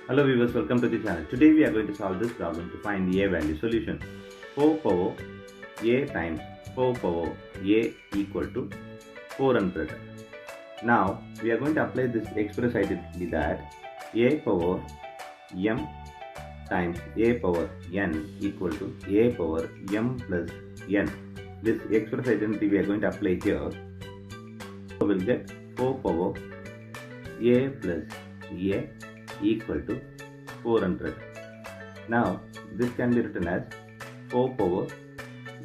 Hello viewers, welcome to the channel. Today we are going to solve this problem to find the a value solution. 4 power a times 4 power a equal to 400. Now we are going to apply this express identity that a power m times a power n equal to a power m plus n. This express identity we are going to apply here. So we'll get 4 power a plus a equal to 400. Now this can be written as 4 power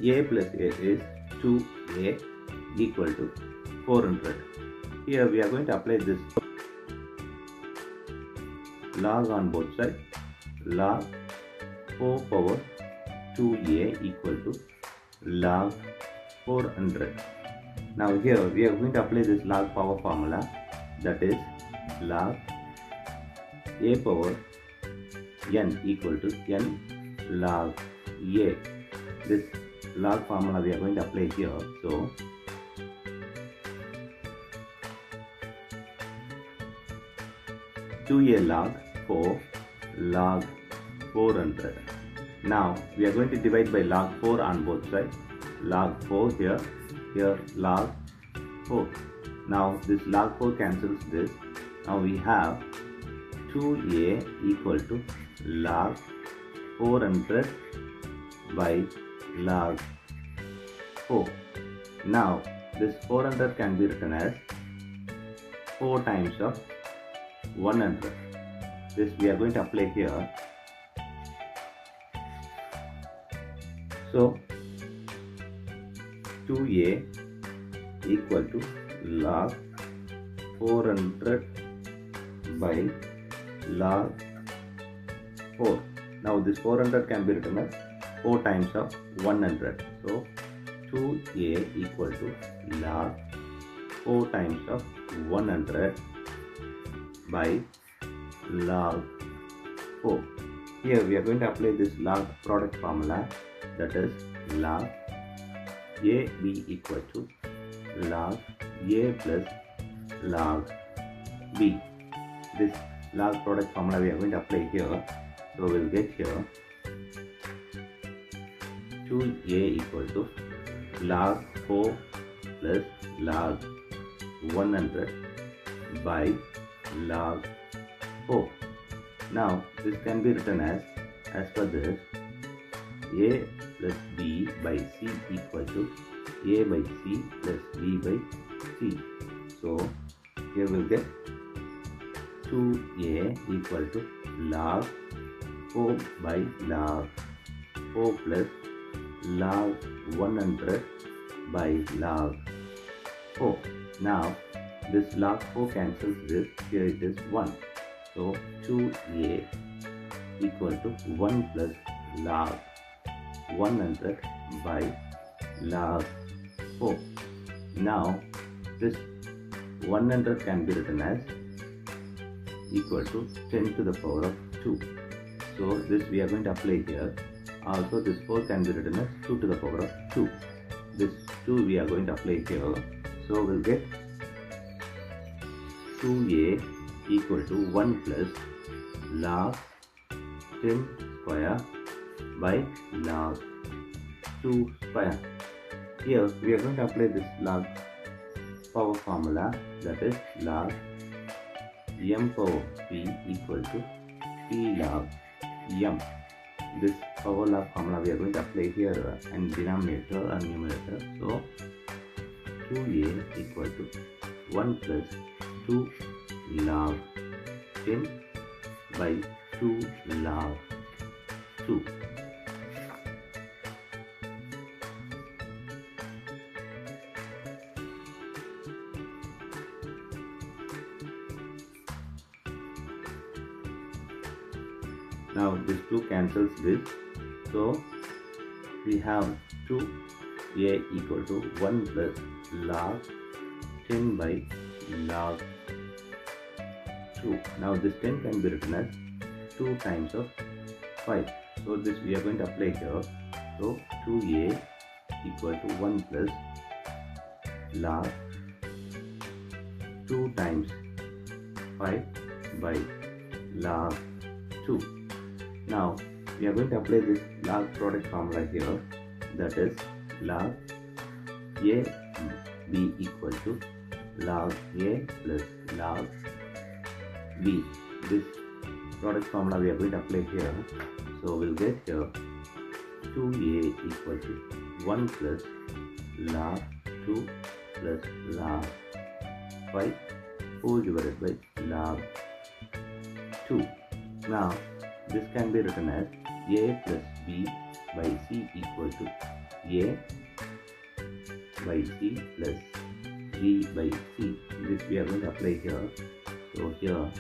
a plus a is 2a equal to 400. Here we are going to apply this log on both sides. Log 4 power 2a equal to log 400. Now here we are going to apply this log power formula, that is log a power n equal to n log a. This log formula we are going to apply here. So 2a log 4 log 400. Now we are going to divide by log 4 on both sides. Log 4 here log 4. Now this log 4 cancels this. Now we have 2a equal to log 400 by log 4. Now this 400 can be written as 4 times of 100. This we are going to apply here. So 2a equal to log 400 by log 4. Now this 400 can be written as 4 times of 100. So 2a equal to log 4 times of 100 by log 4. Here we are going to apply this log product formula, that is log ab equal to log a plus log b. This log product formula we are going to apply here. So we'll get here 2a equal to log 4 plus log 100 by log 4. Now this can be written as per this, a plus b by c equal to a by c plus b by c. So here we'll get 2a equal to log 4 by log 4 plus log 100 by log 4. Now this log 4 cancels this. Here it is 1. So 2a equal to 1 plus log 100 by log 4. Now this 100 can be written as equal to 10 to the power of 2. So this we are going to apply here. Also this 4 can be written as 2 to the power of 2. This 2 we are going to apply here. So we'll get 2a equal to 1 plus log 10 square by log 2 square. Here we are going to apply this log power formula, that is log m power p equal to p log m. This power log formula we are going to apply here in denominator and numerator. So 2a equal to 1 plus 2 log 10 by 2 log 2. Now this 2 cancels this. So we have 2a equal to 1 plus log 10 by log 2. Now this 10 can be written as 2 times of 5. So this we are going to apply here. So 2a equal to 1 plus log 2 times 5 by log 2. Now we are going to apply this log product formula here, that is log a b equal to log a plus log b. This product formula we are going to apply here, so we'll get here 2a equal to 1 plus log 2 plus log 5 whole divided by log 2. Now this can be written as a plus b by c equal to a by c plus b by c. This we are going to apply here. So here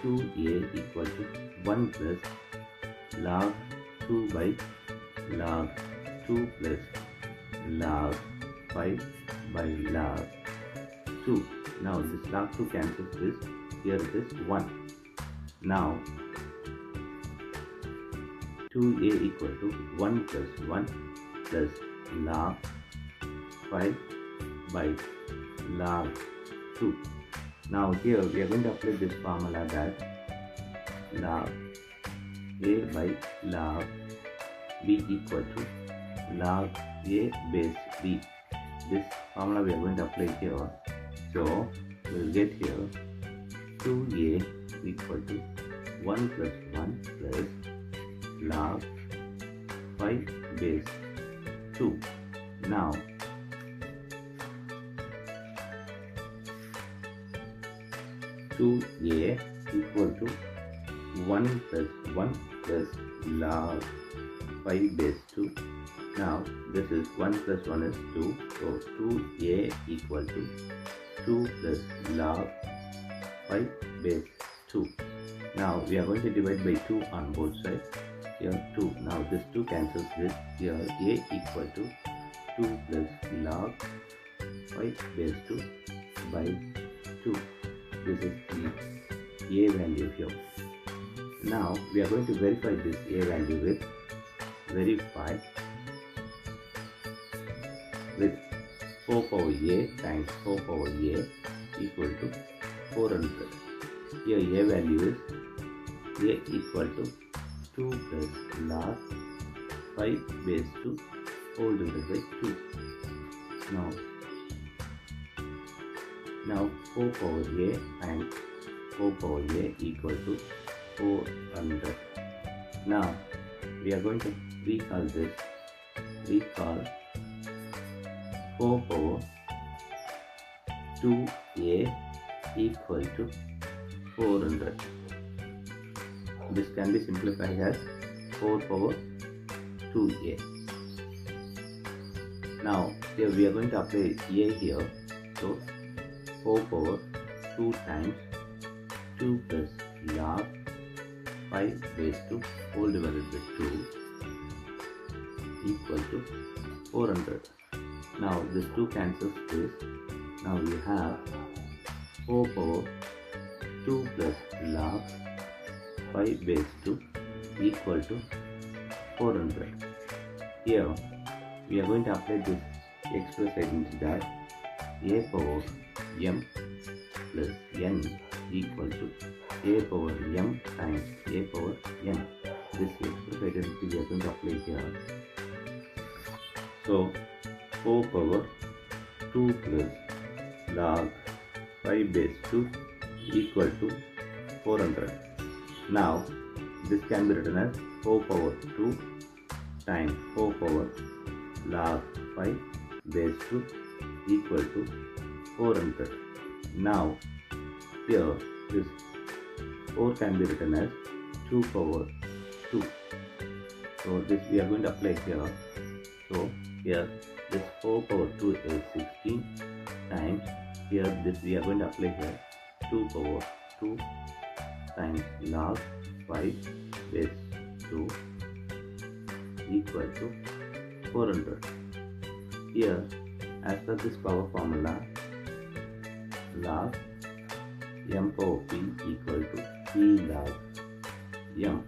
2a equal to 1 plus log 2 by log 2 plus log 5 by log 2. Now this log 2 cancels this. Here it is 1. Now 2a equal to 1 plus 1 plus log 5 by log 2. Now here we are going to apply this formula that log a by log b equal to log a base b. This formula we are going to apply here. So we will get here 2a equal to 1 plus 1 plus log 5 base 2. Now 2a equal to 1 plus 1 plus log 5 base 2. Now this is 1 plus 1 is 2. So 2a equal to 2 plus log 5 base 2. Now we are going to divide by 2 on both sides. Here 2. Now this 2 cancels this. Here a equal to 2 plus log 5 base 2 by 2. This is the a value here. Now we are going to verify this a value with verify with 4 power a times 4 power a equal to 400. Here a value is a equal to 2 plus log 5 base 2 whole divided by 2. Now 4 power a and 4 power a equal to 400. Now we are going to recall this. Recall 4 power 2a equal to 400. This can be simplified as 4 power 2a. Now here we are going to apply a here. So 4 power 2 times 2 plus log 5 base 2 whole divided by 2 equal to 400. Now this 2 cancels this. Now we have 4 power 2 plus log 5 base 2 equal to 400. Here we are going to apply this express identity that a power m plus n equal to a power m times a power n. This express identity we are going to apply here. So 4 power 2 plus log 5 base 2 equal to 400. Now this can be written as 4 power 2 times 4 power log 5 base 2 equal to 400. Now here this 4 can be written as 2 power 2. So this we are going to apply here. So here this 4 power 2 is 16 times here this we are going to apply here 2 power 2 times log 5 base 2 equal to 400. Here as per this power formula log m power p equal to p log m.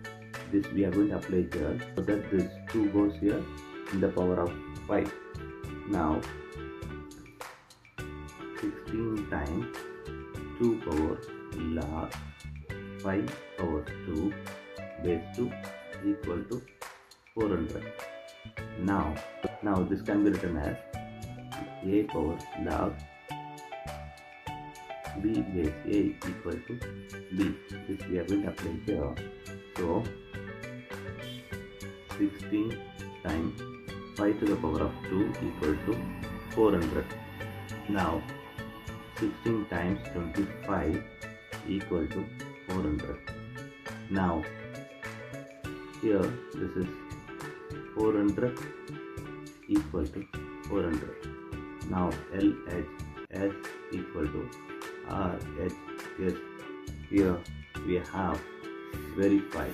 This we are going to apply here so that this 2 goes here in the power of 5. Now 16 times 2 power log 5 power 2 base 2 equal to 400. Now this can be written as a power log b base a equal to b. This we are going to apply here. So 16 times 5 to the power of 2 equal to 400. Now 16 times 25 equal to 400. Now here this is 400 equal to 400. Now LHS equal to RHS. Here we have verify